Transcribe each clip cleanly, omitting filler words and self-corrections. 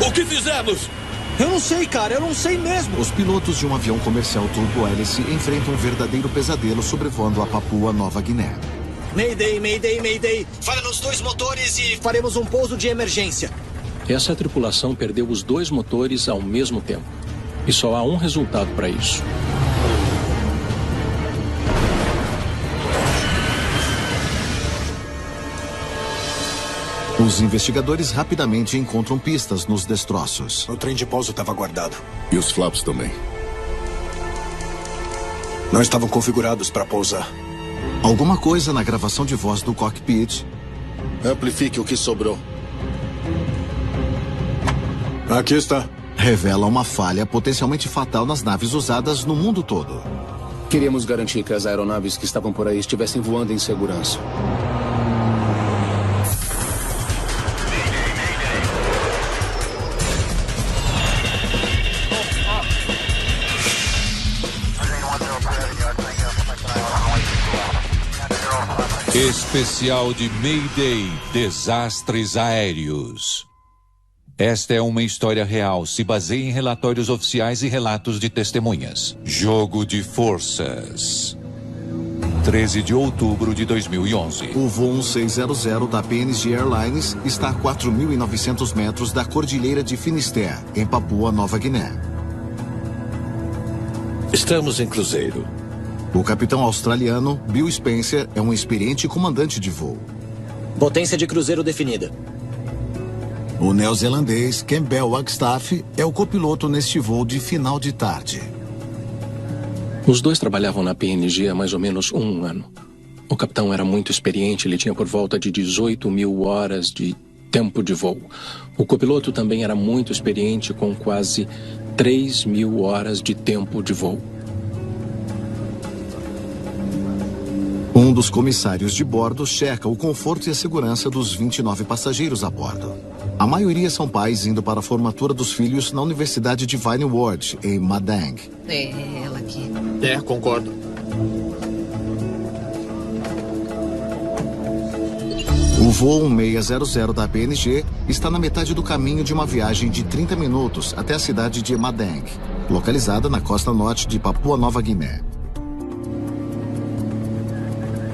O que fizemos? Eu não sei, cara. Eu não sei mesmo. Os pilotos de um avião comercial turbo-hélice enfrentam um verdadeiro pesadelo sobrevoando a Papua Nova Guiné. Mayday, Mayday, Mayday. Falha nos 2 motores e faremos um pouso de emergência. Essa tripulação perdeu os 2 motores ao mesmo tempo. E só há um resultado para isso. Os investigadores rapidamente encontram pistas nos destroços. O trem de pouso estava guardado. E os flaps também. Não estavam configurados para pousar. Alguma coisa na gravação de voz do cockpit. Amplifique o que sobrou. Aqui está. Revela uma falha potencialmente fatal nas naves usadas no mundo todo. Queríamos garantir que as aeronaves que estavam por aí estivessem voando em segurança. Especial de Mayday, desastres aéreos. Esta é uma história real, se baseia em relatórios oficiais e relatos de testemunhas. Jogo de forças. 13 de outubro de 2011. O voo 1600 da PNG Airlines está a 4.900 metros da Cordilheira de Finisterre, em Papua Nova Guiné. Estamos em cruzeiro. O capitão australiano Bill Spencer é um experiente comandante de voo. Potência de cruzeiro definida. O neozelandês Campbell Wagstaff é o copiloto neste voo de final de tarde. Os 2 trabalhavam na PNG há mais ou menos 1 ano. O capitão era muito experiente, ele tinha por volta de 18.000 horas de tempo de voo. O copiloto também era muito experiente, com quase 3.000 horas de tempo de voo. Um dos comissários de bordo checa o conforto e a segurança dos 29 passageiros a bordo. A maioria são pais indo para a formatura dos filhos na Universidade de Vinewood, em Madang. É, ela aqui. É, concordo. O voo 1600 da PNG está na metade do caminho de uma viagem de 30 minutos até a cidade de Madang, localizada na costa norte de Papua Nova Guiné.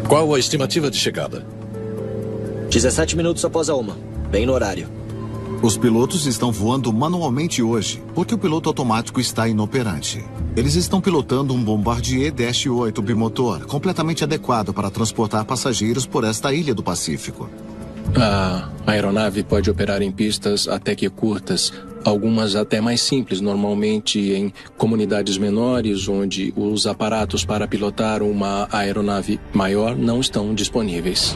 Qual a estimativa de chegada? 17 minutos após a 1. Bem no horário. Os pilotos estão voando manualmente hoje, porque o piloto automático está inoperante. Eles estão pilotando um Bombardier Dash 8 bimotor, completamente adequado para transportar passageiros por esta ilha do Pacífico. A aeronave pode operar em pistas até que curtas, algumas até mais simples, normalmente em comunidades menores, onde os aparatos para pilotar uma aeronave maior não estão disponíveis.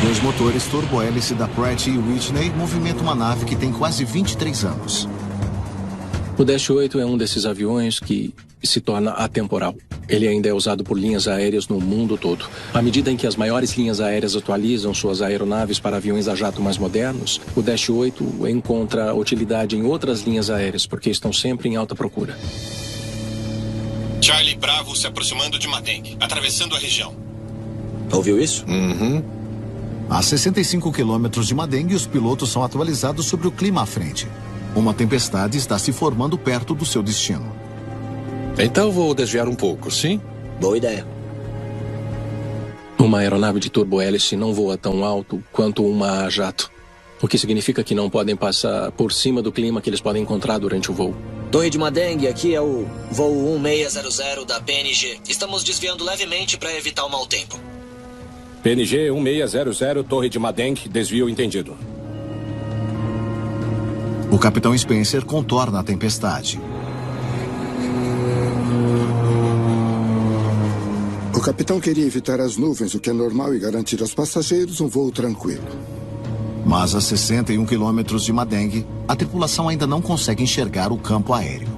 2 motores turbo-hélice da Pratt & Whitney movimentam uma nave que tem quase 23 anos. O Dash 8 é um desses aviões que se torna atemporal. Ele ainda é usado por linhas aéreas no mundo todo. À medida em que as maiores linhas aéreas atualizam suas aeronaves para aviões a jato mais modernos, o Dash 8 encontra utilidade em outras linhas aéreas, porque estão sempre em alta procura. Charlie Bravo se aproximando de Madang, atravessando a região. Ouviu isso? Uhum. A 65 quilômetros de Madang, os pilotos são atualizados sobre o clima à frente. Uma tempestade está se formando perto do seu destino. Então vou desviar um pouco, sim? Boa ideia. Uma aeronave de turbo-hélice não voa tão alto quanto uma a jato, o que significa que não podem passar por cima do clima que eles podem encontrar durante o voo. Torre de Madang, aqui é o voo 1600 da PNG. Estamos desviando levemente para evitar o mau tempo. PNG 1600, Torre de Madang, desvio entendido. O capitão Spencer contorna a tempestade. O capitão queria evitar as nuvens, o que é normal, e garantir aos passageiros um voo tranquilo. Mas a 61 quilômetros de Madang, a tripulação ainda não consegue enxergar o campo aéreo.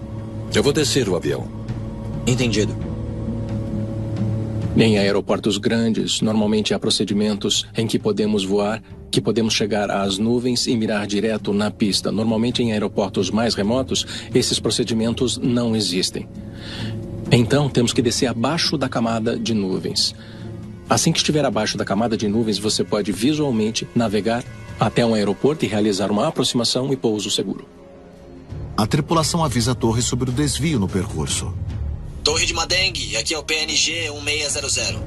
Eu vou descer o avião. Entendido. Em aeroportos grandes, normalmente há procedimentos em que podemos voar, que podemos chegar às nuvens e mirar direto na pista. Normalmente em aeroportos mais remotos, esses procedimentos não existem. Então, temos que descer abaixo da camada de nuvens. Assim que estiver abaixo da camada de nuvens, você pode visualmente navegar até um aeroporto e realizar uma aproximação e pouso seguro. A tripulação avisa a torre sobre o desvio no percurso. Torre de Madeng, aqui é o PNG 1600.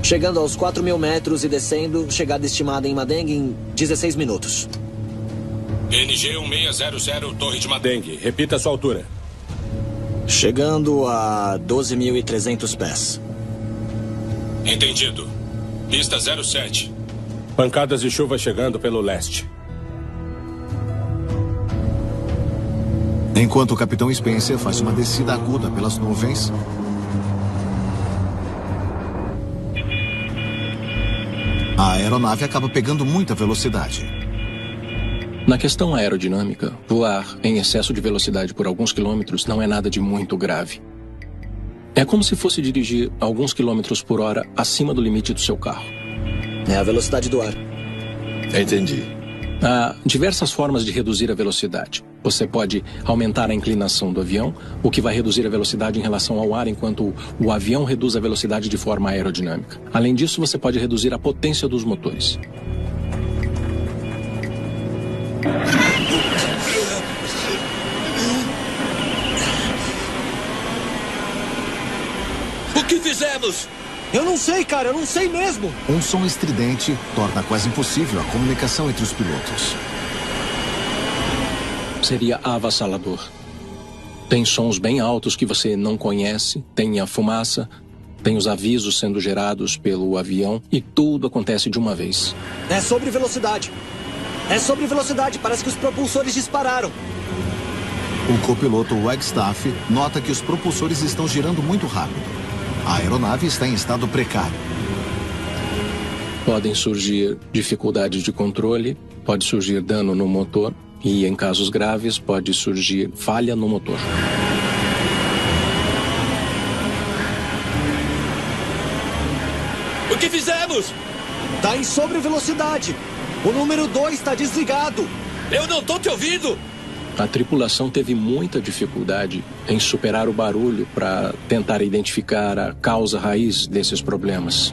Chegando aos 4.000 metros e descendo, chegada estimada em Madeng em 16 minutos. PNG 1600, Torre de Madeng. Repita a sua altura. Chegando a 12.300 pés. Entendido. Pista 07. Pancadas de chuva chegando pelo leste. Enquanto o capitão Spencer faz uma descida aguda pelas nuvens, a aeronave acaba pegando muita velocidade. Na questão aerodinâmica, voar em excesso de velocidade por alguns quilômetros não é nada de muito grave. É como se fosse dirigir alguns quilômetros por hora acima do limite do seu carro. É a velocidade do ar. Entendi. Há diversas formas de reduzir a velocidade. Você pode aumentar a inclinação do avião, o que vai reduzir a velocidade em relação ao ar, enquanto o avião reduz a velocidade de forma aerodinâmica. Além disso, você pode reduzir a potência dos motores. O que fizemos? Eu não sei, cara, eu não sei mesmo. Um som estridente torna quase impossível a comunicação entre os pilotos. Seria avassalador. Tem sons bem altos que você não conhece, tem a fumaça, tem os avisos sendo gerados pelo avião e tudo acontece de uma vez. É sobre velocidade. É sobre velocidade, parece que os propulsores dispararam. O copiloto Wagstaff nota que os propulsores estão girando muito rápido. A aeronave está em estado precário. Podem surgir dificuldades de controle, pode surgir dano no motor e, em casos graves, pode surgir falha no motor. O que fizemos? Tá em sobrevelocidade. O número 2 está desligado. Eu não tô te ouvindo! A tripulação teve muita dificuldade em superar o barulho para tentar identificar a causa raiz desses problemas.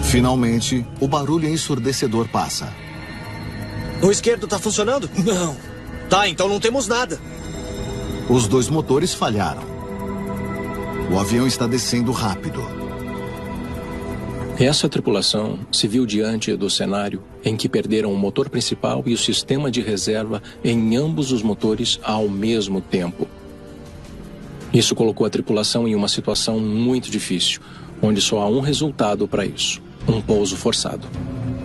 Finalmente, o barulho ensurdecedor passa. O esquerdo tá funcionando? Não. Tá, então não temos nada. Os dois motores falharam. O avião está descendo rápido. Essa tripulação se viu diante do cenário em que perderam o motor principal e o sistema de reserva em ambos os motores ao mesmo tempo. Isso colocou a tripulação em uma situação muito difícil, onde só há um resultado para isso: um pouso forçado.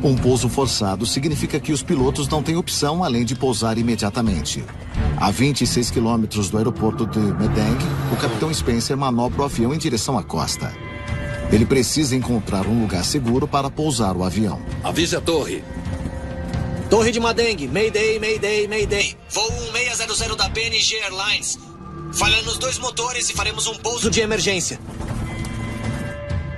Um pouso forçado significa que os pilotos não têm opção além de pousar imediatamente. A 26 quilômetros do aeroporto de Madeng, o capitão Spencer manobra o avião em direção à costa. Ele precisa encontrar um lugar seguro para pousar o avião. Avise a torre. Torre de Madeng, Mayday, Mayday, Mayday. Voo 1600 da PNG Airlines. Falha nos 2 motores e faremos um pouso de emergência.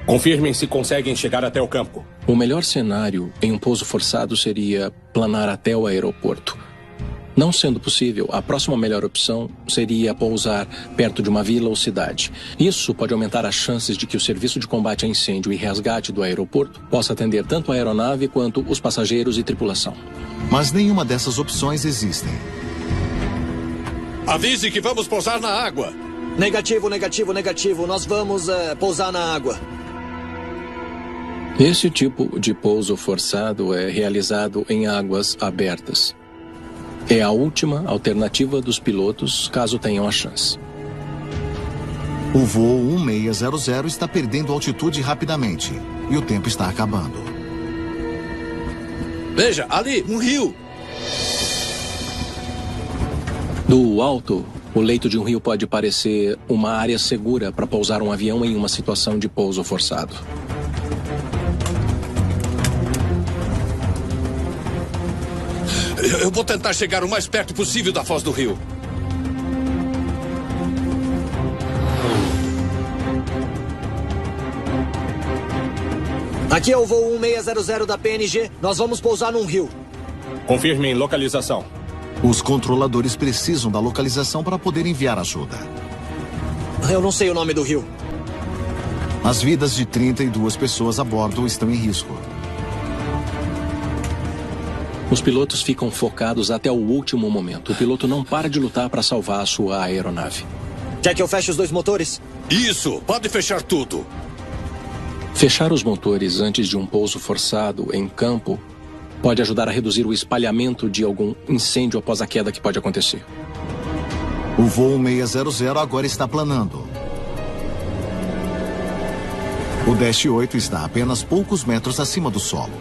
Confirmem se conseguem chegar até o campo. O melhor cenário em um pouso forçado seria planar até o aeroporto. Não sendo possível, a próxima melhor opção seria pousar perto de uma vila ou cidade. Isso pode aumentar as chances de que o serviço de combate a incêndio e resgate do aeroporto possa atender tanto a aeronave quanto os passageiros e tripulação. Mas nenhuma dessas opções existem. Avise que vamos pousar na água. Negativo, negativo, negativo. Nós vamos pousar na água. Esse tipo de pouso forçado é realizado em águas abertas. É a última alternativa dos pilotos, caso tenham a chance. O voo 1600 está perdendo altitude rapidamente e o tempo está acabando. Veja, ali, um rio. Do alto, o leito de um rio pode parecer uma área segura para pousar um avião em uma situação de pouso forçado. Eu vou tentar chegar o mais perto possível da foz do rio. Aqui é o voo 1600 da PNG. Nós vamos pousar num rio. Confirmem localização. Os controladores precisam da localização para poder enviar ajuda. Eu não sei o nome do rio. As vidas de 32 pessoas a bordo estão em risco. Os pilotos ficam focados até o último momento. O piloto não para de lutar para salvar a sua aeronave. Quer que eu feche os 2 motores? Isso! Pode fechar tudo! Fechar os motores antes de um pouso forçado em campo pode ajudar a reduzir o espalhamento de algum incêndio após a queda que pode acontecer. O voo 600 agora está planando. O Dash 8 está a apenas poucos metros acima do solo.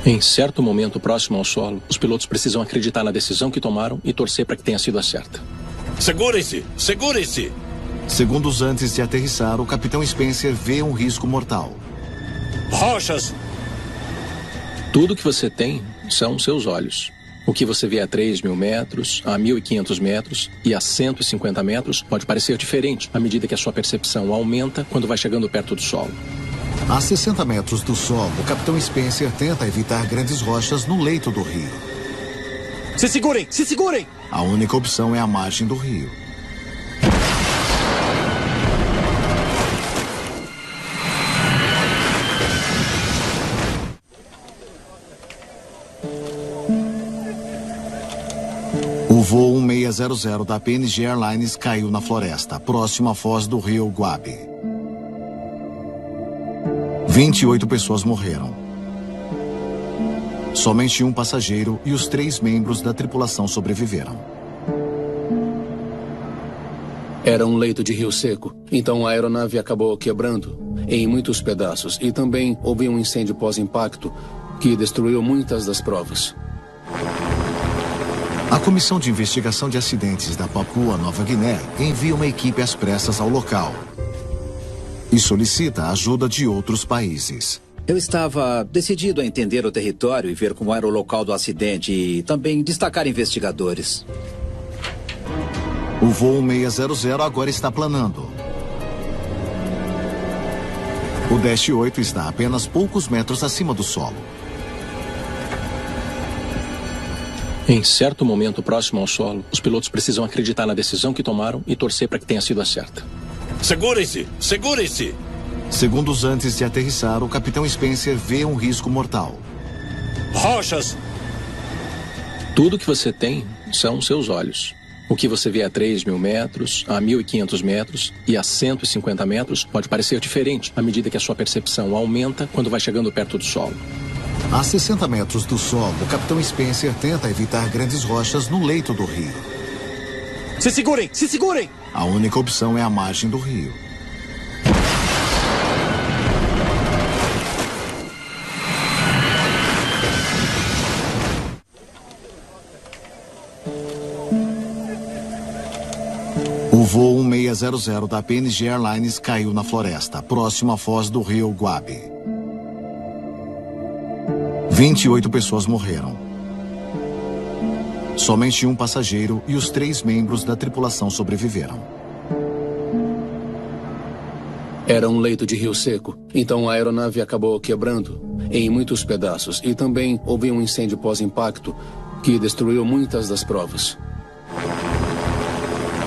Em certo momento próximo ao solo, os pilotos precisam acreditar na decisão que tomaram e torcer para que tenha sido a certa. Segurem-se! Segurem-se! Segundos antes de aterrissar, o capitão Spencer vê um risco mortal. Rochas! Tudo que você tem são seus olhos. O que você vê a 3.000 metros, a 1.500 metros e a 150 metros pode parecer diferente à medida que a sua percepção aumenta quando vai chegando perto do solo. A 60 metros do solo, o capitão Spencer tenta evitar grandes rochas no leito do rio. Se segurem! Se segurem! A única opção é a margem do rio. O voo 1600 da PNG Airlines caiu na floresta, próximo à foz do rio Guabe. 28 pessoas morreram. Somente um passageiro e os 3 membros da tripulação sobreviveram. Era um leito de rio seco, então a aeronave acabou quebrando em muitos pedaços e também houve um incêndio pós-impacto que destruiu muitas das provas. A Comissão de Investigação de Acidentes da Papua Nova Guiné envia uma equipe às pressas ao local e solicita a ajuda de outros países. Eu estava decidido a entender o território e ver como era o local do acidente e também destacar investigadores. O voo 600 agora está planando. O Dash 8 está a apenas poucos metros acima do solo. Em certo momento próximo ao solo, os pilotos precisam acreditar na decisão que tomaram e torcer para que tenha sido a certa. Segurem-se! Segurem-se! Segundos antes de aterrissar, o capitão Spencer vê um risco mortal. Rochas! Tudo que você tem são seus olhos. O que você vê a 3.000 metros, a 1.500 metros e a 150 metros pode parecer diferente à medida que a sua percepção aumenta quando vai chegando perto do solo. A 60 metros do solo, o capitão Spencer tenta evitar grandes rochas no leito do rio. Se segurem! Se segurem! A única opção é a margem do rio. O voo 600 da PNG Airlines caiu na floresta, próximo à foz do rio Guabe. 28 pessoas morreram. Somente um passageiro e os 3 membros da tripulação sobreviveram. Era um leito de rio seco, então a aeronave acabou quebrando em muitos pedaços e também houve um incêndio pós-impacto que destruiu muitas das provas.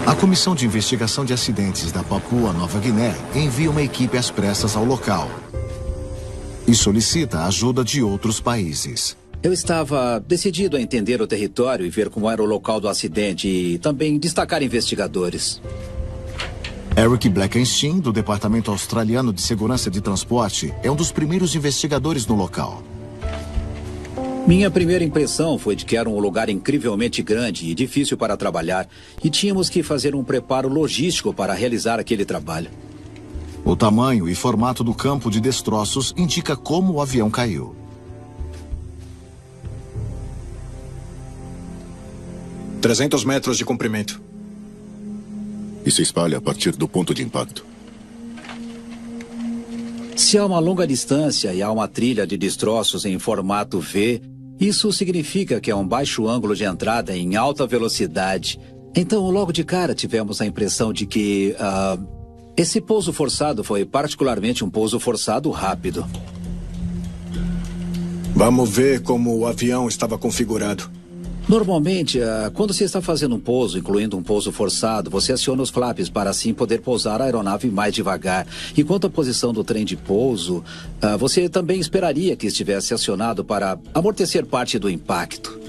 A Comissão de Investigação de Acidentes da Papua Nova Guiné envia uma equipe às pressas ao local e solicita a ajuda de outros países. Eu estava decidido a entender o território e ver como era o local do acidente e também destacar investigadores. Eric Blackenstein, do Departamento Australiano de Segurança de Transporte, é um dos primeiros investigadores no local. Minha primeira impressão foi de que era um lugar incrivelmente grande e difícil para trabalhar e tínhamos que fazer um preparo logístico para realizar aquele trabalho. O tamanho e formato do campo de destroços indica como o avião caiu. – 300 metros de comprimento. E se espalha a partir do ponto de impacto. Se há uma longa distância e há uma trilha de destroços em formato V, isso significa que é um baixo ângulo de entrada em alta velocidade. Então, logo de cara, tivemos a impressão de que esse pouso forçado foi particularmente um pouso forçado rápido. Vamos ver como o avião estava configurado. Normalmente, quando você está fazendo um pouso, incluindo um pouso forçado, você aciona os flaps para assim poder pousar a aeronave mais devagar. E quanto à posição do trem de pouso, você também esperaria que estivesse acionado para amortecer parte do impacto.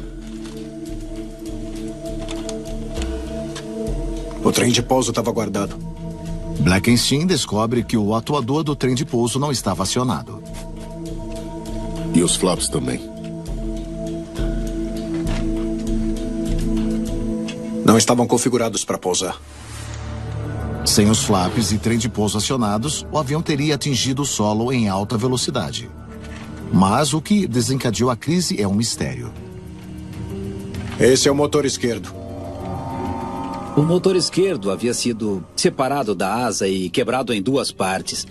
O trem de pouso estava guardado. Blackenstein descobre que o atuador do trem de pouso não estava acionado. E os flaps também. Não estavam configurados para pousar. Sem os flaps e trem de pouso acionados, o avião teria atingido o solo em alta velocidade. Mas o que desencadeou a crise é um mistério. Esse é o motor esquerdo. O motor esquerdo havia sido separado da asa e quebrado em duas partes.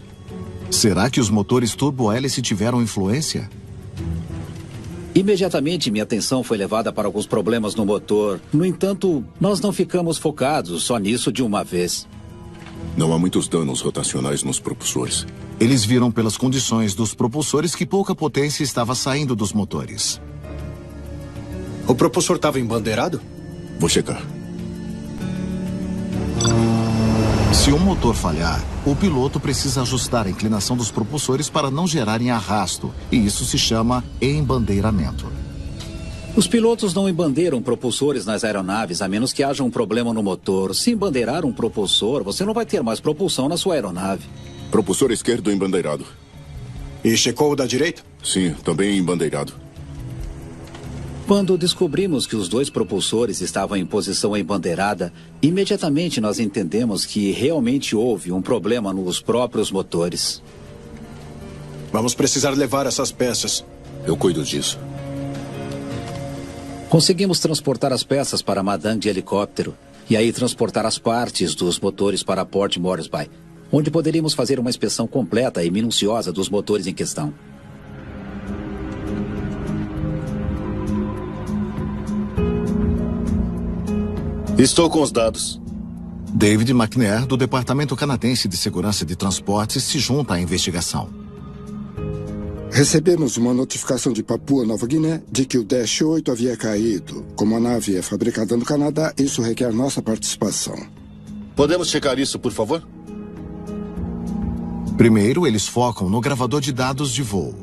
Será que os motores turbo-hélice tiveram influência? Imediatamente, minha atenção foi levada para alguns problemas no motor. No entanto, nós não ficamos focados só nisso de uma vez. Não há muitos danos rotacionais nos propulsores. Eles viram pelas condições dos propulsores que pouca potência estava saindo dos motores. O propulsor estava embandeirado? Vou checar. Se um motor falhar, o piloto precisa ajustar a inclinação dos propulsores para não gerarem arrasto, e isso se chama embandeiramento. Os pilotos não embandeiram propulsores nas aeronaves, a menos que haja um problema no motor. Se embandeirar um propulsor, você não vai ter mais propulsão na sua aeronave. Propulsor esquerdo embandeirado. E checou o da direita? Sim, também embandeirado. Quando descobrimos que os dois propulsores estavam em posição embandeirada, imediatamente nós entendemos que realmente houve um problema nos próprios motores. Vamos precisar levar essas peças. Eu cuido disso. Conseguimos transportar as peças para Madang de helicóptero e aí transportar as partes dos motores para Port Moresby, onde poderíamos fazer uma inspeção completa e minuciosa dos motores em questão. Estou com os dados. David McNair, do Departamento Canadense de Segurança de Transportes, se junta à investigação. Recebemos uma notificação de Papua Nova Guiné de que o Dash 8 havia caído. Como a nave é fabricada no Canadá, isso requer nossa participação. Podemos checar isso, por favor? Primeiro, eles focam no gravador de dados de voo.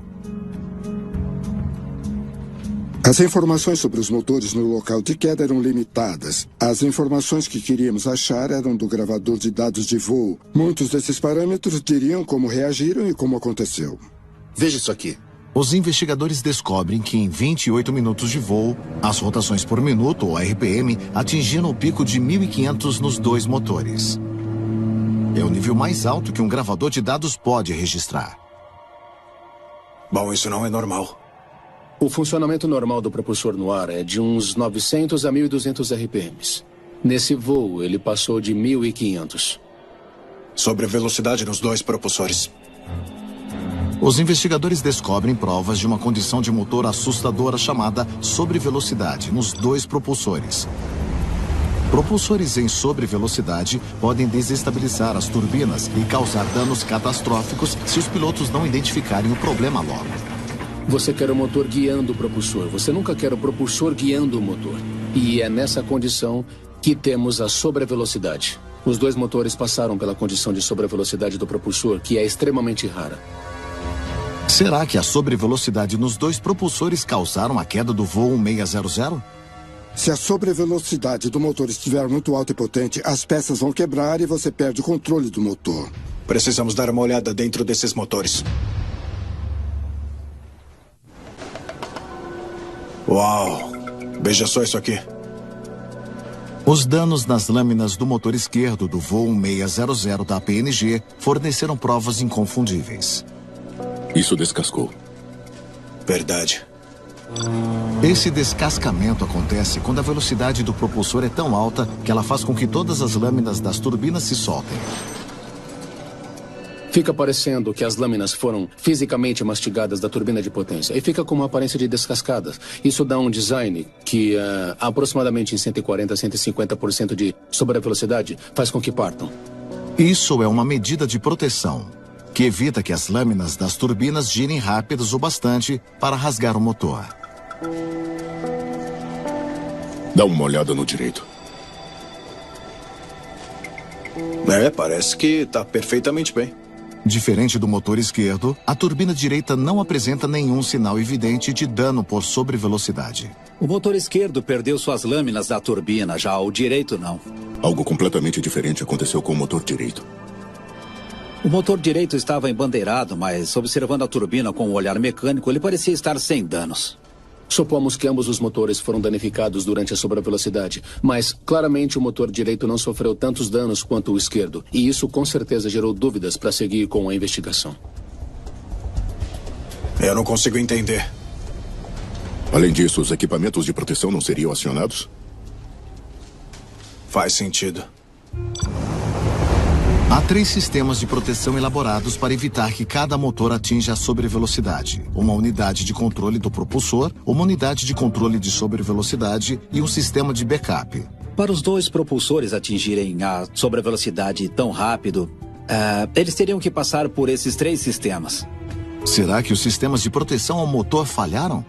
As informações sobre os motores no local de queda eram limitadas. As informações que queríamos achar eram do gravador de dados de voo. Muitos desses parâmetros diriam como reagiram e como aconteceu. Veja isso aqui. Os investigadores descobrem que em 28 minutos de voo, as rotações por minuto, ou RPM, atingiram o pico de 1.500 nos dois motores. É o nível mais alto que um gravador de dados pode registrar. Bom, isso não é normal. O funcionamento normal do propulsor no ar é de uns 900 a 1.200 RPMs. Nesse voo, ele passou de 1.500. Sobre a velocidade nos dois propulsores. Os investigadores descobrem provas de uma condição de motor assustadora chamada sobrevelocidade nos dois propulsores. Propulsores em sobrevelocidade podem desestabilizar as turbinas e causar danos catastróficos se os pilotos não identificarem o problema logo. Você quer o motor guiando o propulsor. Você nunca quer o propulsor guiando o motor. E é nessa condição que temos a sobrevelocidade. Os dois motores passaram pela condição de sobrevelocidade do propulsor, que é extremamente rara. Será que a sobrevelocidade nos dois propulsores causaram a queda do voo 1600? Se a sobrevelocidade do motor estiver muito alta e potente, as peças vão quebrar e você perde o controle do motor. Precisamos dar uma olhada dentro desses motores. Uau! Veja só isso aqui. Os danos nas lâminas do motor esquerdo do voo 1600 da PNG forneceram provas inconfundíveis. Isso descascou. Verdade. Esse descascamento acontece quando a velocidade do propulsor é tão alta que ela faz com que todas as lâminas das turbinas se soltem. Fica parecendo que as lâminas foram fisicamente mastigadas da turbina de potência e fica com uma aparência de descascadas. Isso dá um design que aproximadamente em 140 a 150% de sobrevelocidade faz com que partam. Isso é uma medida de proteção que evita que as lâminas das turbinas girem rápidas o bastante para rasgar o motor. Dá uma olhada no direito. Parece que tá perfeitamente bem. Diferente do motor esquerdo, a turbina direita não apresenta nenhum sinal evidente de dano por sobrevelocidade. O motor esquerdo perdeu suas lâminas da turbina, já o direito não. Algo completamente diferente aconteceu com o motor direito. O motor direito estava embandeirado, mas observando a turbina com um olhar mecânico, ele parecia estar sem danos. Supomos que ambos os motores foram danificados durante a sobrevelocidade, mas claramente o motor direito não sofreu tantos danos quanto o esquerdo, e isso com certeza gerou dúvidas para seguir com a investigação. Eu não consigo entender. Além disso, os equipamentos de proteção não seriam acionados? Faz sentido. Há 3 sistemas de proteção elaborados para evitar que cada motor atinja a sobrevelocidade. Uma unidade de controle do propulsor, uma unidade de controle de sobrevelocidade e um sistema de backup. Para os 2 propulsores atingirem a sobrevelocidade tão rápido, eles teriam que passar por esses 3 sistemas. Será que os sistemas de proteção ao motor falharam?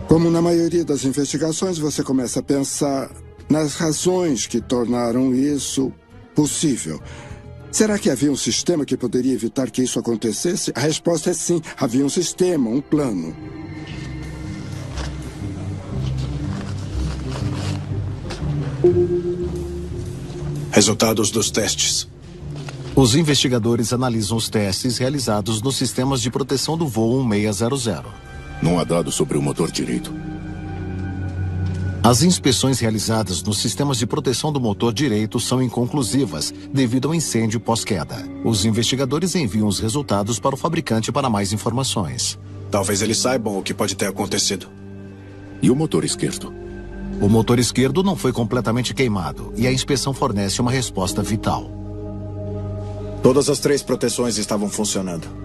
Como na maioria das investigações, você começa a pensar nas razões que tornaram isso possível. Será que havia um sistema que poderia evitar que isso acontecesse? A resposta é sim. Havia um sistema, um plano. Resultados dos testes. Os investigadores analisam os testes realizados nos sistemas de proteção do voo 1600. Não há dados sobre o motor direito. As inspeções realizadas nos sistemas de proteção do motor direito são inconclusivas devido ao incêndio pós-queda. Os investigadores enviam os resultados para o fabricante para mais informações. Talvez eles saibam o que pode ter acontecido. E o motor esquerdo? O motor esquerdo não foi completamente queimado e a inspeção fornece uma resposta vital. Todas as 3 proteções estavam funcionando.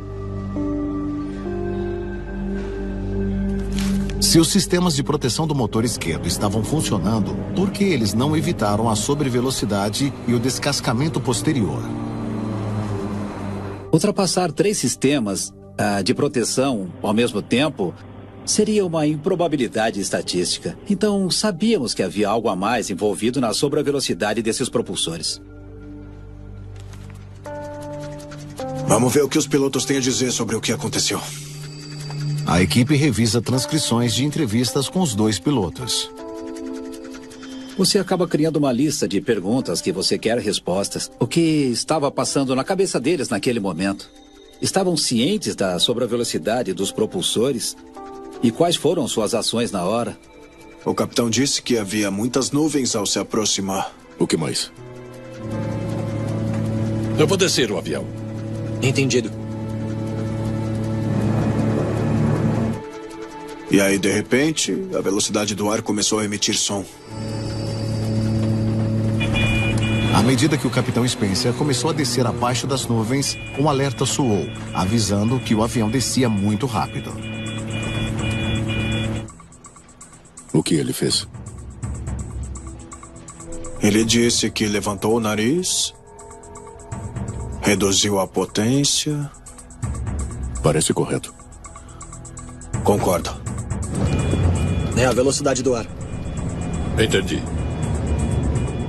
Se os sistemas de proteção do motor esquerdo estavam funcionando, por que eles não evitaram a sobrevelocidade e o descascamento posterior? Ultrapassar 3 sistemas de proteção ao mesmo tempo seria uma improbabilidade estatística. Então, sabíamos que havia algo a mais envolvido na sobrevelocidade desses propulsores. Vamos ver o que os pilotos têm a dizer sobre o que aconteceu. A equipe revisa transcrições de entrevistas com os 2 pilotos. Você acaba criando uma lista de perguntas que você quer respostas. O que estava passando na cabeça deles naquele momento? Estavam cientes da sobrevelocidade dos propulsores? E quais foram suas ações na hora? O capitão disse que havia muitas nuvens ao se aproximar. O que mais? Eu vou descer o avião. Entendido. E aí, de repente, a velocidade do ar começou a emitir som. À medida que o capitão Spencer começou a descer abaixo das nuvens, um alerta soou, avisando que o avião descia muito rápido. O que ele fez? Ele disse que levantou o nariz, reduziu a potência. Parece correto. Concordo. É a velocidade do ar. Entendi.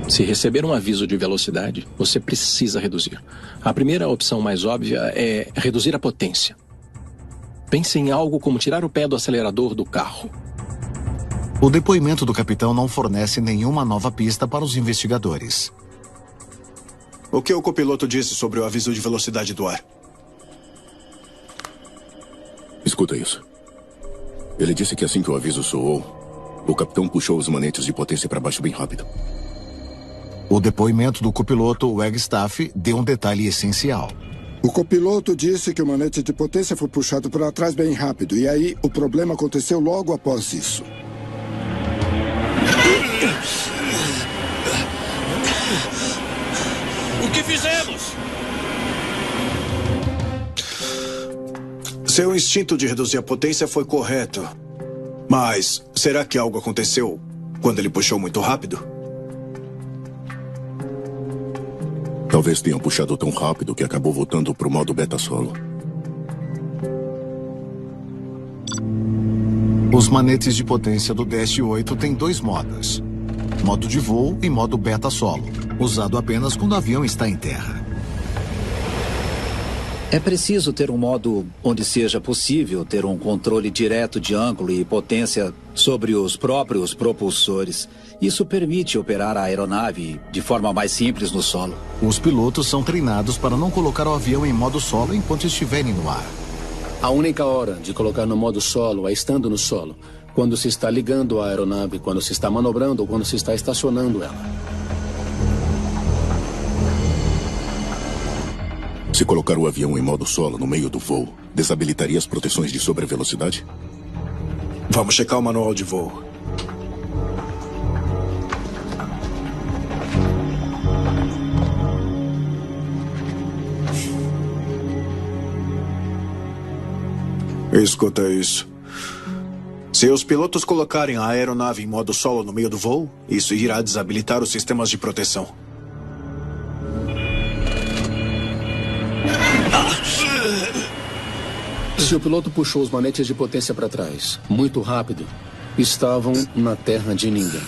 Se receber um aviso de velocidade, você precisa reduzir. A primeira opção mais óbvia é reduzir a potência. Pense em algo como tirar o pé do acelerador do carro. O depoimento do capitão não fornece nenhuma nova pista para os investigadores. O que o copiloto disse sobre o aviso de velocidade do ar? Escuta isso. Ele disse que assim que o aviso soou, o capitão puxou os manetes de potência para baixo bem rápido. O depoimento do copiloto Wagstaff deu um detalhe essencial. O copiloto disse que o manete de potência foi puxado para trás bem rápido. E aí, o problema aconteceu logo após isso. O que fizemos? Seu instinto de reduzir a potência foi correto. Mas será que algo aconteceu quando ele puxou muito rápido? Talvez tenha puxado tão rápido que acabou voltando para o modo beta solo. Os manetes de potência do Dash 8 têm 2 modos. modo de voo e modo beta solo, usado apenas quando o avião está em terra. É preciso ter um modo onde seja possível ter um controle direto de ângulo e potência sobre os próprios propulsores. Isso permite operar a aeronave de forma mais simples no solo. Os pilotos são treinados para não colocar o avião em modo solo enquanto estiverem no ar. A única hora de colocar no modo solo é estando no solo, quando se está ligando a aeronave, quando se está manobrando ou quando se está estacionando ela. Se colocar o avião em modo solo no meio do voo, desabilitaria as proteções de sobrevelocidade? Vamos checar o manual de voo. Escuta isso. Se os pilotos colocarem a aeronave em modo solo no meio do voo, isso irá desabilitar os sistemas de proteção. Se o piloto puxou os manetes de potência para trás, muito rápido, estavam na terra de ninguém.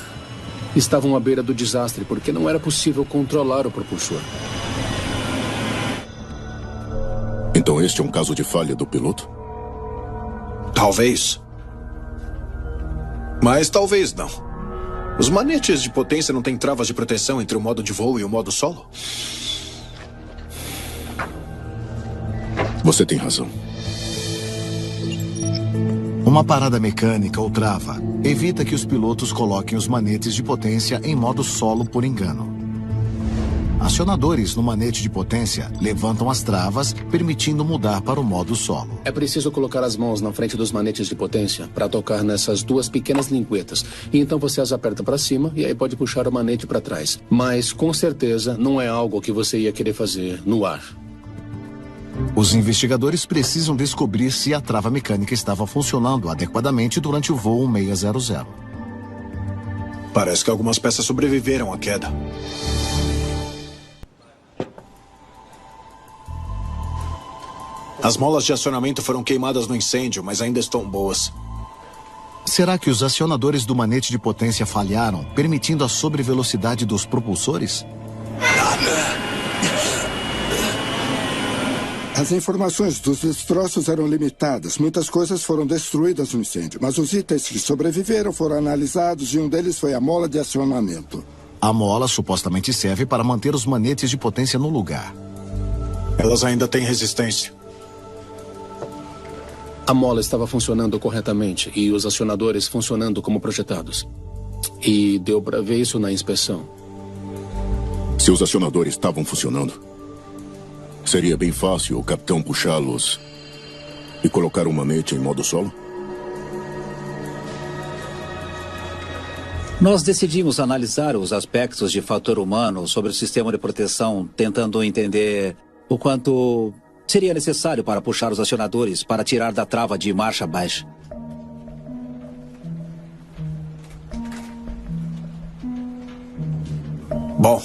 Estavam à beira do desastre porque não era possível controlar o propulsor. Então este é um caso de falha do piloto? Talvez. Mas talvez não. Os manetes de potência não têm travas de proteção entre o modo de voo e o modo solo? Você tem razão. Uma parada mecânica ou trava evita que os pilotos coloquem os manetes de potência em modo solo por engano. Acionadores no manete de potência levantam as travas, permitindo mudar para o modo solo. É preciso colocar as mãos na frente dos manetes de potência para tocar nessas duas pequenas linguetas. E então você as aperta para cima e aí pode puxar o manete para trás. Mas com certeza não é algo que você ia querer fazer no ar. Os investigadores precisam descobrir se a trava mecânica estava funcionando adequadamente durante o voo 1600. Parece que algumas peças sobreviveram à queda. As molas de acionamento foram queimadas no incêndio, mas ainda estão boas. Será que os acionadores do manete de potência falharam, permitindo a sobrevelocidade dos propulsores? As informações dos destroços eram limitadas. Muitas coisas foram destruídas no incêndio, mas os itens que sobreviveram foram analisados e um deles foi a mola de acionamento. A mola supostamente serve para manter os manetes de potência no lugar. Elas ainda têm resistência. A mola estava funcionando corretamente e os acionadores funcionando como projetados. E deu para ver isso na inspeção. Se os acionadores estavam funcionando, seria bem fácil o capitão puxá-los e colocar o manete em modo solo? Nós decidimos analisar os aspectos de fator humano sobre o sistema de proteção, tentando entender o quanto seria necessário para puxar os acionadores para tirar da trava de marcha baixa. Bom,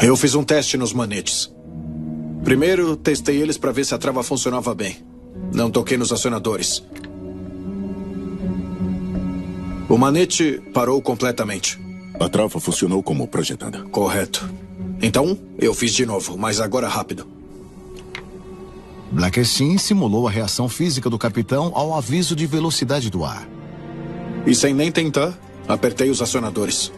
eu fiz um teste nos manetes. Primeiro, testei eles para ver se a trava funcionava bem. Não toquei nos acionadores. O manete parou completamente. A trava funcionou como projetada. Correto. Então, eu fiz de novo, mas agora rápido. Blakestin simulou a reação física do capitão ao aviso de velocidade do ar. E sem nem tentar, apertei os acionadores.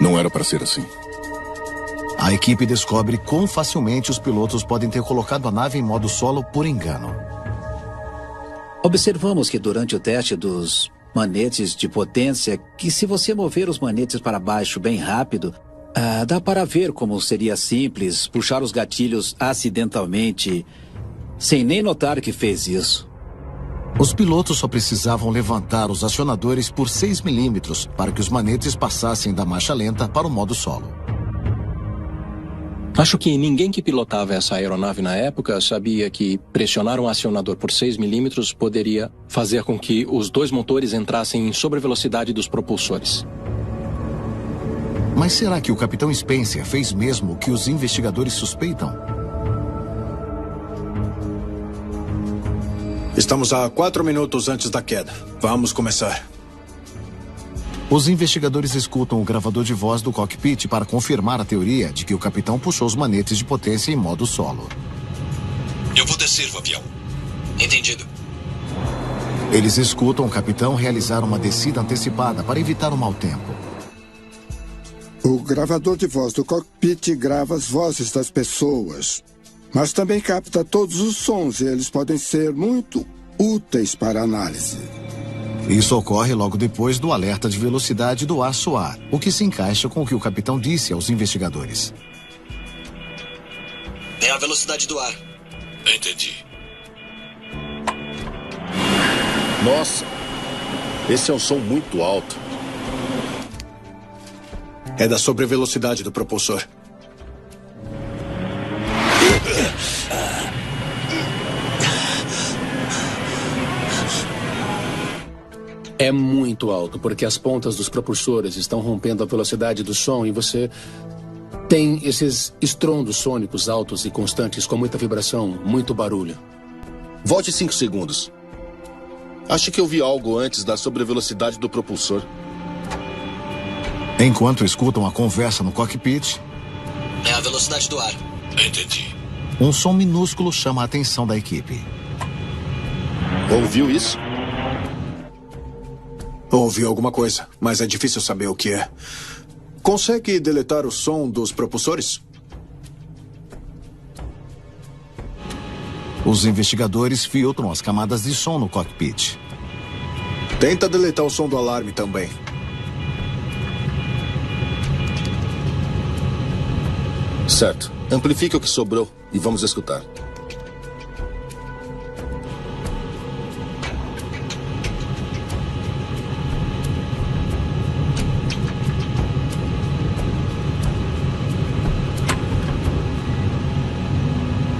Não era para ser assim. A equipe descobre quão facilmente os pilotos podem ter colocado a nave em modo solo por engano. Observamos que durante o teste dos manetes de potência, que se você mover os manetes para baixo bem rápido, dá para ver como seria simples puxar os gatilhos acidentalmente, sem nem notar que fez isso. Os pilotos só precisavam levantar os acionadores por 6 milímetros para que os manetes passassem da marcha lenta para o modo solo. Acho que ninguém que pilotava essa aeronave na época sabia que pressionar um acionador por 6 milímetros poderia fazer com que os dois motores entrassem em sobrevelocidade dos propulsores. Mas será que o Capitão Spencer fez mesmo o que os investigadores suspeitam? Estamos a 4 minutos antes da queda. Vamos começar. Os investigadores escutam o gravador de voz do cockpit para confirmar a teoria de que o capitão puxou os manetes de potência em modo solo. Eu vou descer o avião. Entendido. Eles escutam o capitão realizar uma descida antecipada para evitar o mau tempo. O gravador de voz do cockpit grava as vozes das pessoas, mas também capta todos os sons e eles podem ser muito úteis para análise. Isso ocorre logo depois do alerta de velocidade do ar soar, o que se encaixa com o que o capitão disse aos investigadores. É a velocidade do ar. Entendi. Nossa, esse é um som muito alto. É da sobrevelocidade do propulsor. É muito alto, porque as pontas dos propulsores estão rompendo a velocidade do som e você tem esses estrondos sônicos altos e constantes com muita vibração, muito barulho. Volte 5 segundos. Acho que eu vi algo antes da sobrevelocidade do propulsor. Enquanto escutam a conversa no cockpit, É a velocidade do ar. Entendi. um som minúsculo chama a atenção da equipe. Ouviu isso? Ouvi alguma coisa, mas é difícil saber o que é. Consegue deletar o som dos propulsores? Os investigadores filtram as camadas de som no cockpit. Tenta deletar o som do alarme também. Certo. Amplifique o que sobrou e vamos escutar.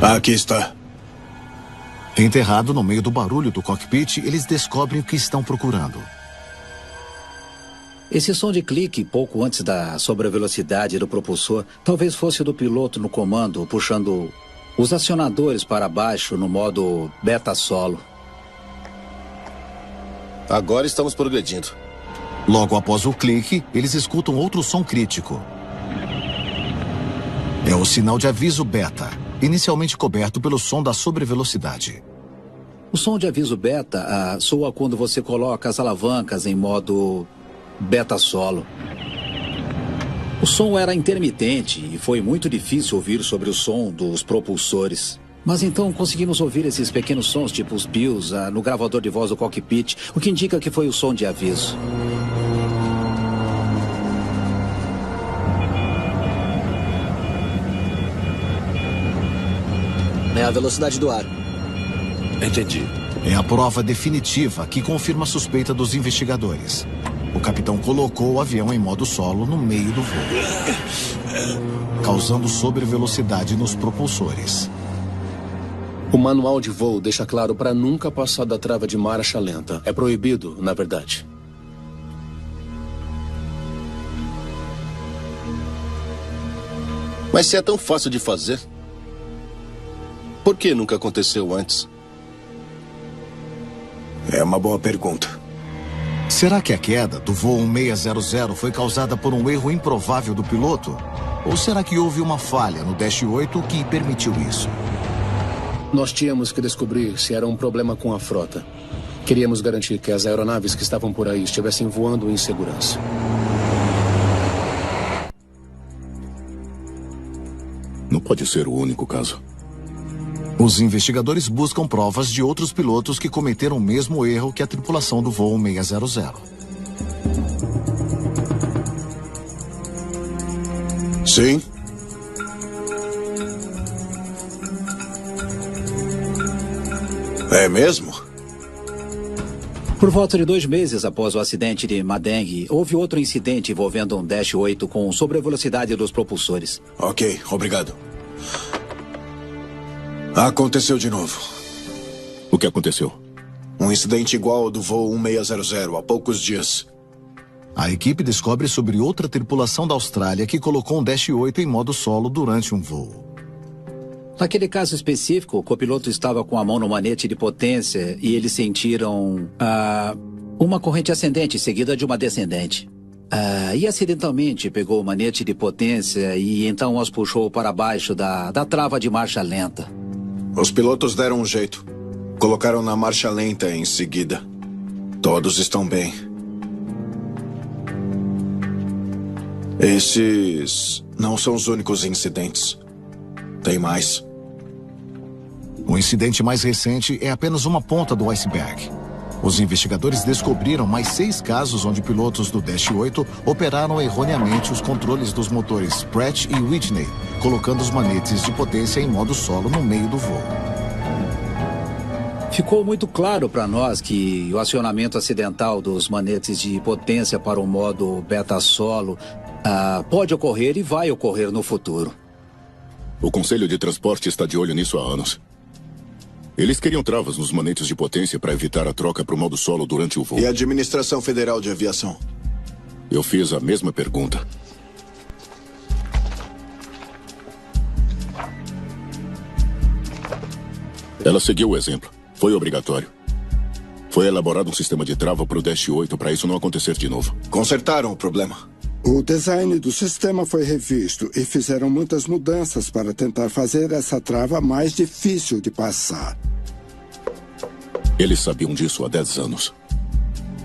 Aqui está. Enterrado no meio do barulho do cockpit, eles descobrem o que estão procurando. Esse som de clique pouco antes da sobrevelocidade do propulsor talvez fosse do piloto no comando puxando os acionadores para baixo no modo beta solo. Agora estamos progredindo. Logo após o clique, eles escutam outro som crítico. É o sinal de aviso beta, inicialmente coberto pelo som da sobrevelocidade. O som de aviso beta soa quando você coloca as alavancas em modo beta solo. O som era intermitente e foi muito difícil ouvir sobre o som dos propulsores. Mas então conseguimos ouvir esses pequenos sons, tipo os pios, no gravador de voz do cockpit, o que indica que foi o som de aviso. É a velocidade do ar. Entendi. É a prova definitiva que confirma a suspeita dos investigadores. O capitão colocou o avião em modo solo no meio do voo, causando sobrevelocidade nos propulsores. O manual de voo deixa claro para nunca passar da trava de marcha lenta. É proibido, na verdade. Mas se é tão fácil de fazer, por que nunca aconteceu antes? É uma boa pergunta. Será que a queda do voo 1600 foi causada por um erro improvável do piloto? Ou será que houve uma falha no Dash 8 que permitiu isso? Nós tínhamos que descobrir se era um problema com a frota. Queríamos garantir que as aeronaves que estavam por aí estivessem voando em segurança. Não pode ser o único caso. Os investigadores buscam provas de outros pilotos que cometeram o mesmo erro que a tripulação do voo 600. Sim. É mesmo? Por volta de 2 meses após o acidente de Madeng, houve outro incidente envolvendo um Dash 8 com sobrevelocidade dos propulsores. Ok, obrigado. Aconteceu de novo. O que aconteceu? Um incidente igual ao do voo 1600 há poucos dias. A equipe descobre sobre outra tripulação da Austrália que colocou um Dash 8 em modo solo durante um voo. Naquele caso específico, o copiloto estava com a mão no manete de potência e eles sentiram uma corrente ascendente seguida de uma descendente. E acidentalmente pegou o manete de potência e então os puxou para baixo da trava de marcha lenta. Os pilotos deram um jeito. Colocaram na marcha lenta em seguida. Todos estão bem. Esses não são os únicos incidentes. Tem mais. O incidente mais recente é apenas uma ponta do iceberg. Os investigadores descobriram mais 6 casos onde pilotos do Dash 8 operaram erroneamente os controles dos motores Pratt e Whitney, colocando os manetes de potência em modo solo no meio do voo. Ficou muito claro para nós que o acionamento acidental dos manetes de potência para o modo beta solo pode ocorrer e vai ocorrer no futuro. O Conselho de Transporte está de olho nisso há anos. Eles queriam travas nos manetes de potência para evitar a troca para o modo solo durante o voo. E a Administração Federal de Aviação? Eu fiz a mesma pergunta. Ela seguiu o exemplo. Foi obrigatório. Foi elaborado um sistema de trava para o Dash 8 para isso não acontecer de novo. Consertaram o problema. O design do sistema foi revisto e fizeram muitas mudanças para tentar fazer essa trava mais difícil de passar. Eles sabiam disso há 10 anos.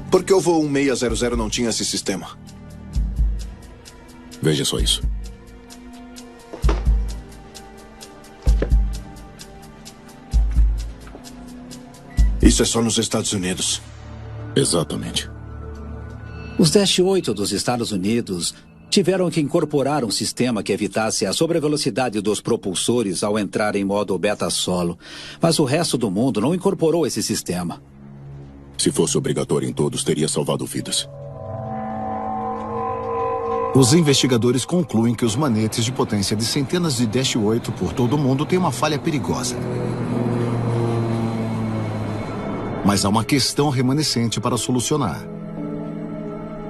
Por que o voo 1600 não tinha esse sistema? Veja só isso. Isso é só nos Estados Unidos. Exatamente. Os Dash 8 dos Estados Unidos tiveram que incorporar um sistema que evitasse a sobrevelocidade dos propulsores ao entrar em modo beta solo. Mas o resto do mundo não incorporou esse sistema. Se fosse obrigatório em todos, teria salvado vidas. Os investigadores concluem que os manetes de potência de centenas de Dash 8 por todo o mundo têm uma falha perigosa. Mas há uma questão remanescente para solucionar.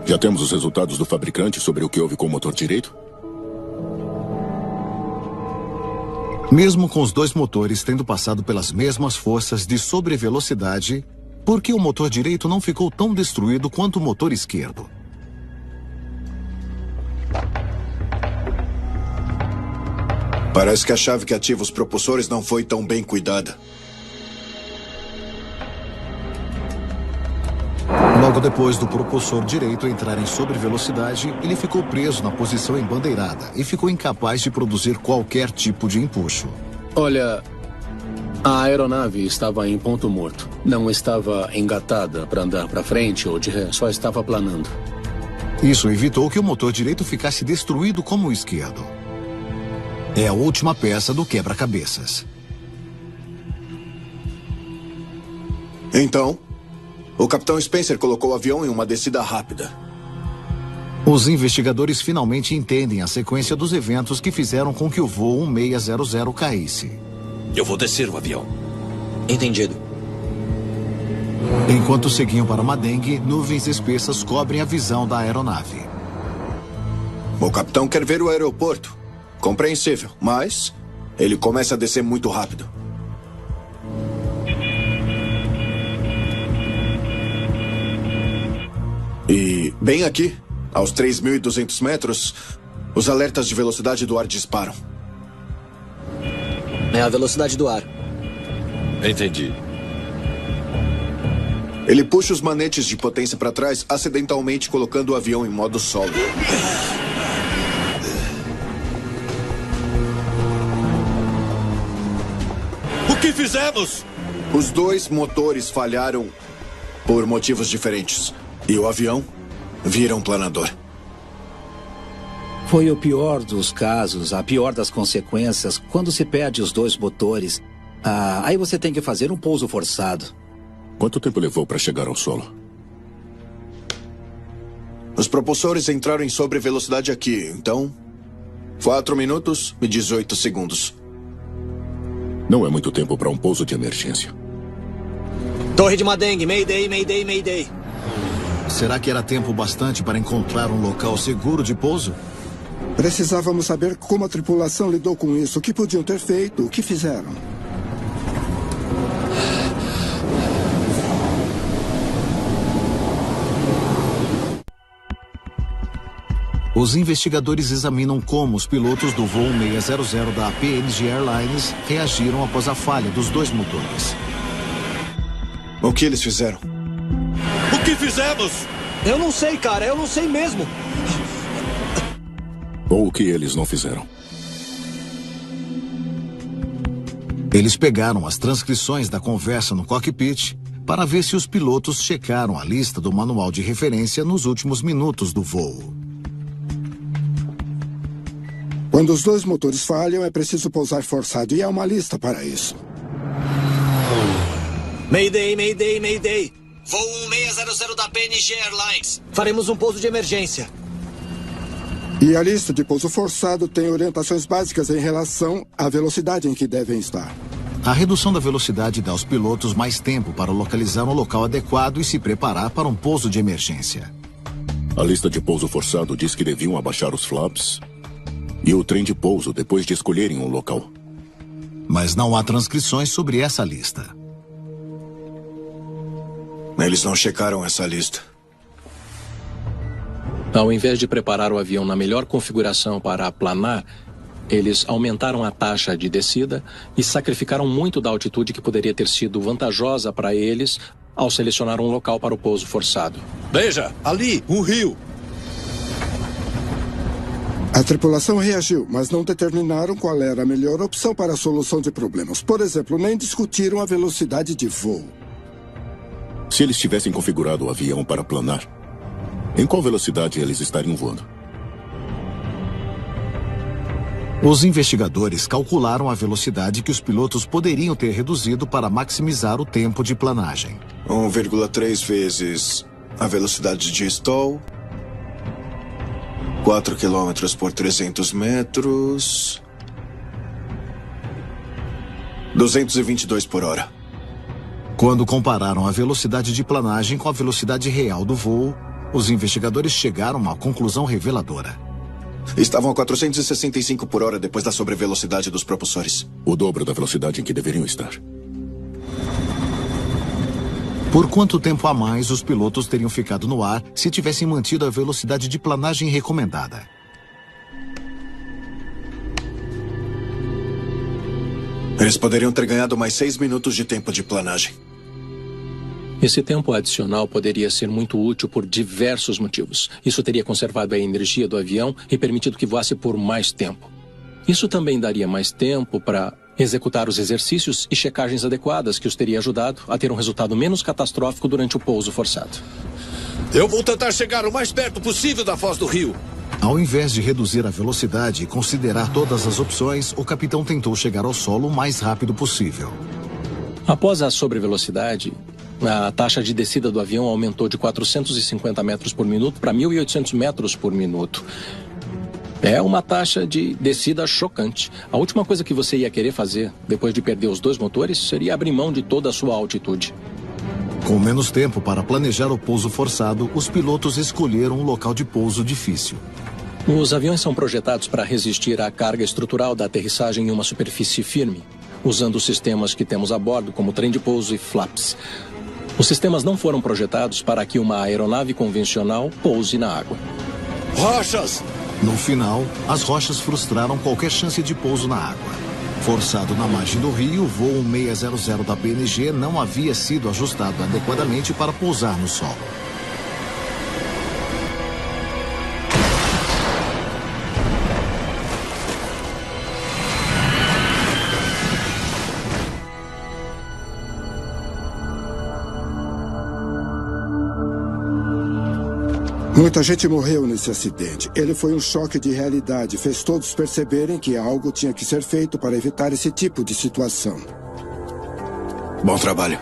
Já temos os resultados do fabricante sobre o que houve com o motor direito? Mesmo com os 2 motores tendo passado pelas mesmas forças de sobrevelocidade, por que o motor direito não ficou tão destruído quanto o motor esquerdo? Parece que a chave que ativa os propulsores não foi tão bem cuidada. Logo depois do propulsor direito entrar em sobrevelocidade, ele ficou preso na posição embandeirada e ficou incapaz de produzir qualquer tipo de empuxo. Olha, a aeronave estava em ponto morto. Não estava engatada para andar para frente ou de ré, só estava planando. Isso evitou que o motor direito ficasse destruído como o esquerdo. É a última peça do quebra-cabeças. Então, o capitão Spencer colocou o avião em uma descida rápida. Os investigadores finalmente entendem a sequência dos eventos que fizeram com que o voo 1600 caísse. Eu vou descer o avião. Entendido. Enquanto seguiam para Madeng, nuvens espessas cobrem a visão da aeronave. O capitão quer ver o aeroporto. Compreensível, mas ele começa a descer muito rápido. E bem aqui, aos 3.200 metros, os alertas de velocidade do ar disparam. É a velocidade do ar. Entendi. Ele puxa os manetes de potência para trás, acidentalmente colocando o avião em modo solo. O que fizemos? Os 2 motores falharam por motivos diferentes. E o avião vira um planador. Foi o pior dos casos, a pior das consequências, quando se perde os 2 motores. Aí você tem que fazer um pouso forçado. Quanto tempo levou para chegar ao solo? Os propulsores entraram em sobrevelocidade aqui, então 4 minutos e 18 segundos. Não é muito tempo para um pouso de emergência. Torre de Madeng, Mayday, Mayday, Mayday. Será que era tempo bastante para encontrar um local seguro de pouso? Precisávamos saber como a tripulação lidou com isso, o que podiam ter feito, o que fizeram. Os investigadores examinam como os pilotos do voo 600 da PNG Airlines reagiram após a falha dos dois motores. O que eles fizeram? O que fizemos? Eu não sei, cara. Eu não sei mesmo. Ou o que eles não fizeram. Eles pegaram as transcrições da conversa no cockpit para ver se os pilotos checaram a lista do manual de referência nos últimos minutos do voo. Quando os dois motores falham, é preciso pousar forçado e há uma lista para isso. Mayday, Mayday, Mayday. Voo 1600 da PNG Airlines. Faremos um pouso de emergência. E a lista de pouso forçado tem orientações básicas em relação à velocidade em que devem estar. A redução da velocidade dá aos pilotos mais tempo para localizar um local adequado e se preparar para um pouso de emergência. A lista de pouso forçado diz que deviam abaixar os flaps e o trem de pouso depois de escolherem um local. Mas não há transcrições sobre essa lista. Eles não checaram essa lista. Ao invés de preparar o avião na melhor configuração para aplanar, eles aumentaram a taxa de descida e sacrificaram muito da altitude que poderia ter sido vantajosa para eles ao selecionar um local para o pouso forçado. Veja, ali, um rio. A tripulação reagiu, mas não determinaram qual era a melhor opção para a solução de problemas. Por exemplo, nem discutiram a velocidade de voo. Se eles tivessem configurado o avião para planar, em qual velocidade eles estariam voando? Os investigadores calcularam a velocidade que os pilotos poderiam ter reduzido para maximizar o tempo de planagem. 1,3 vezes a velocidade de stall. 4 km por 300 metros. 222 por hora. Quando compararam a velocidade de planagem com a velocidade real do voo, os investigadores chegaram a uma conclusão reveladora. Estavam a 465 por hora depois da sobrevelocidade dos propulsores. O dobro da velocidade em que deveriam estar. Por quanto tempo a mais os pilotos teriam ficado no ar se tivessem mantido a velocidade de planagem recomendada? Eles poderiam ter ganhado mais 6 minutos de tempo de planagem. Esse tempo adicional poderia ser muito útil por diversos motivos. Isso teria conservado a energia do avião e permitido que voasse por mais tempo. Isso também daria mais tempo para executar os exercícios e checagens adequadas que os teria ajudado a ter um resultado menos catastrófico durante o pouso forçado. Eu vou tentar chegar o mais perto possível da foz do rio. Ao invés de reduzir a velocidade e considerar todas as opções, o capitão tentou chegar ao solo o mais rápido possível. Após a sobrevelocidade, a taxa de descida do avião aumentou de 450 metros por minuto para 1.800 metros por minuto. É uma taxa de descida chocante. A última coisa que você ia querer fazer, depois de perder os dois motores, seria abrir mão de toda a sua altitude. Com menos tempo para planejar o pouso forçado, os pilotos escolheram um local de pouso difícil. Os aviões são projetados para resistir à carga estrutural da aterrissagem em uma superfície firme, usando os sistemas que temos a bordo, como trem de pouso e flaps. Os sistemas não foram projetados para que uma aeronave convencional pouse na água. Rochas! No final, as rochas frustraram qualquer chance de pouso na água. Forçado na margem do rio, o voo 600 da PNG não havia sido ajustado adequadamente para pousar no solo. Muita gente morreu nesse acidente. Ele foi um choque de realidade. Fez todos perceberem que algo tinha que ser feito para evitar esse tipo de situação. Bom trabalho.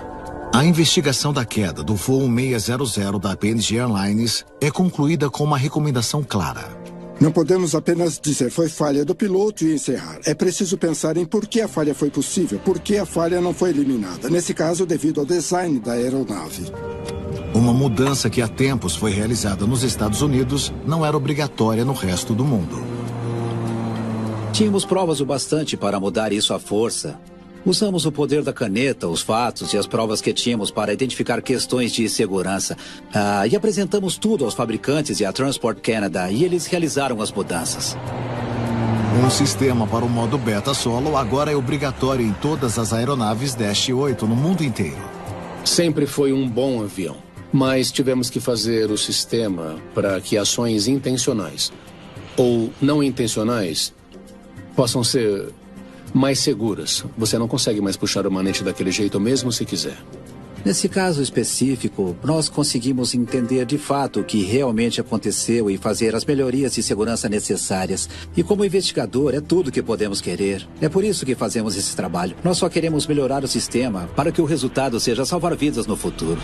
A investigação da queda do voo 600 da PNG Airlines é concluída com uma recomendação clara. Não podemos apenas dizer foi falha do piloto e encerrar. É preciso pensar em por que a falha foi possível, por que a falha não foi eliminada. Nesse caso, devido ao design da aeronave. Uma mudança que há tempos foi realizada nos Estados Unidos não era obrigatória no resto do mundo. Tínhamos provas o bastante para mudar isso à força. Usamos o poder da caneta, os fatos e as provas que tínhamos para identificar questões de segurança. E apresentamos tudo aos fabricantes e à Transport Canada, e eles realizaram as mudanças. Um sistema para o modo beta solo agora é obrigatório em todas as aeronaves Dash 8 no mundo inteiro. Sempre foi um bom avião, mas tivemos que fazer o sistema para que ações intencionais ou não intencionais possam ser mais seguras. Você não consegue mais puxar o manete daquele jeito mesmo se quiser. Nesse caso específico, nós conseguimos entender de fato o que realmente aconteceu e fazer as melhorias de segurança necessárias. E como investigador, é tudo que podemos querer. É por isso que fazemos esse trabalho. Nós só queremos melhorar o sistema para que o resultado seja salvar vidas no futuro.